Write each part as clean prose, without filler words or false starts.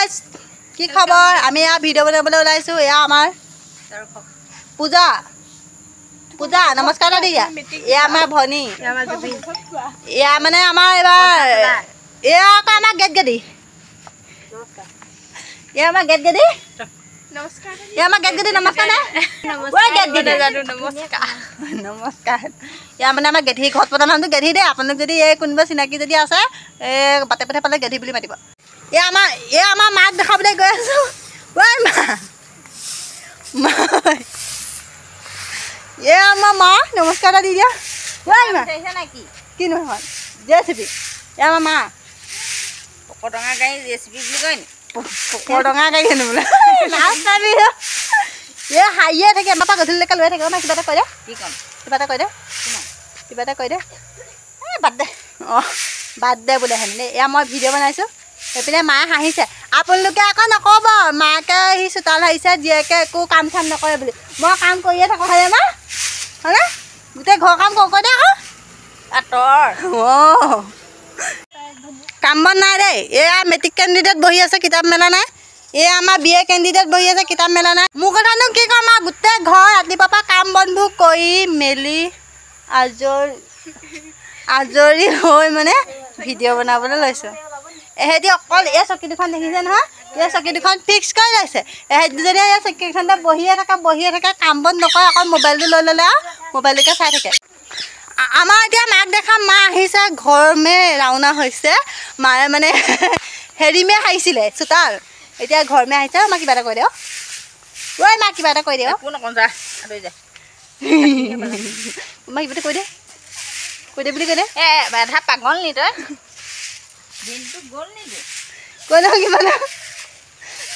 guys কি খবৰ আমি এয়া ভিডিঅ' বনাবলৈ ওলাইছোঁ এয়া আমাৰ পূজা পূজা নমস্কাৰ দিয়া এয়া আমাৰ ভনী এয়া মানে আমাৰ এইবাৰ এয়া আকৌ আমাৰ গেট গেদি এয়া আমাৰ গেট গেদি নমস্কাৰ এয়া আমাৰ গেট গেদি নমস্কাৰ নে নমস্কাৰ এয়া মানে আমাৰ গেধি ঘৰত পতা নামটো গেধি দেই আপোনালোক যদি এই কোনোবা চিনাকি যদি আছে এই বাটে পাতে পালে গেধি বুলি মাতিব এয়া আমাৰ মাক দেখাবলৈ গৈ আছোঁ ঐ মা এয়া আমাৰ মা নমস্কাৰ এটা দি দিয়া ঐ মা কি নহয় জেচিপি এয়া আমাৰ মা পকৰডঙা গাড়ী ৰেচিপি বুলি কয় নি পকৰডঙা গাড়ী হেনো বোলে নাচাবি এ হাঁহিয়ে থাকে আমাৰ পৰা গধূলিলৈকে লৈ থাকে না কিবা এটা কৈ দে কি ক'ম কিবা এটা কৈ দে কিবা এটা কৈ দে এই বাদ দে অঁ বাদ দে বোলে হেন দেই এয়া মই ভিডিঅ' বনাইছোঁ এইপিনে মায়ে হাঁহিছে আপোনালোকে আকৌ নক'ব মাকে সি চোতাল হাৰিছে জীয়েকে একো কাম চাম নকৰে বুলি মই কাম কৰিয়ে থাকোঁ হয়নে মা হয়নে গোটেই ঘৰৰ কাম কৈ দে আকৌ আঁতৰ অঁ কাম বন নাই দেই এয়া মেট্ৰিক কেণ্ডিডেট বহি আছে কিতাপ মেলা নাই এয়া আমাৰ বি এ কেণ্ডিডেট বহি আছে কিতাপ মেলা নাই মোৰ কথানো কি ক'ম আৰু গোটেই ঘৰ ৰাতিপুৱাৰ পৰা কাম বনবোৰ কৰি মেলি আজৰি হৈ মানে ভিডিঅ' বনাবলৈ লৈছোঁ এহেঁতি অকল এই চকী দুখন দেখিছে নহয় এই চকী দুখন ফিক্স কৰি লৈছে এহেঁতি যদি এই চকীখনতে বহিয়ে থাকে কাম বন নকৰে অকল মোবাইলটো লৈ ল'লে আৰু মোবাইলটোকে চাই থাকে আমাৰ এতিয়া মাক দেখা মা আহিছে ঘৰমে ৰাওনা হৈছে মায়ে মানে হেৰিমে হাৰিছিলে চোতাল এতিয়া ঘৰমে আহিছে মা কিবা এটা কৈ দে ঐ মা কিবা এটা কৈ দে একো নকওঁ যা আঁতৰি যা মা কিবা এটা কৈ দে বুলি কৈ দে বাধা পাগল নি তই দিনটো গ'ল নেকি কৈ দে কিবা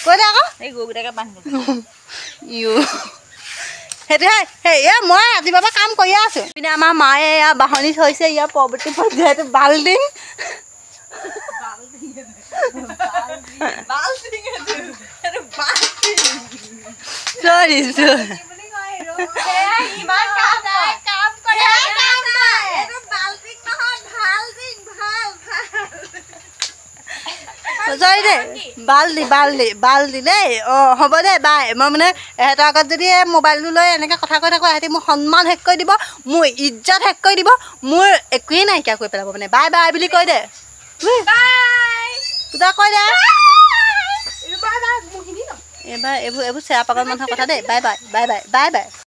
কৈ দে আকৌ এই গৰুকেইটাকে বান্ধি ইউ সেইটোহে সেই মই ৰাতিপুৱাৰ পৰা কাম কৰিয়ে আছোঁ পিনে আমাৰ মায়ে এয়া বাহনি থৈছে ইয়াৰ পৰৱৰ্তী পৰ্যায়টো বাল্টিং চৰি চৰি দেই বাল্টি দেই অঁ হ'ব দে বাই মই মানে এহেঁতৰ আগত যদি মোবাইলটো লৈ এনেকৈ কথা কৈ থাকোঁ এহেঁতি মোৰ সন্মান শেষ কৰি দিব মোৰ ইজ্জত শেষ কৰি দিব মোৰ একোৱেই নাইকিয়া কৰি পেলাব মানে বাই বাই বুলি কৈ দে তই কৈ দে এইবাৰ এইবোৰ চেৰা পাগল মানুহৰ কথা দেই বাই বাই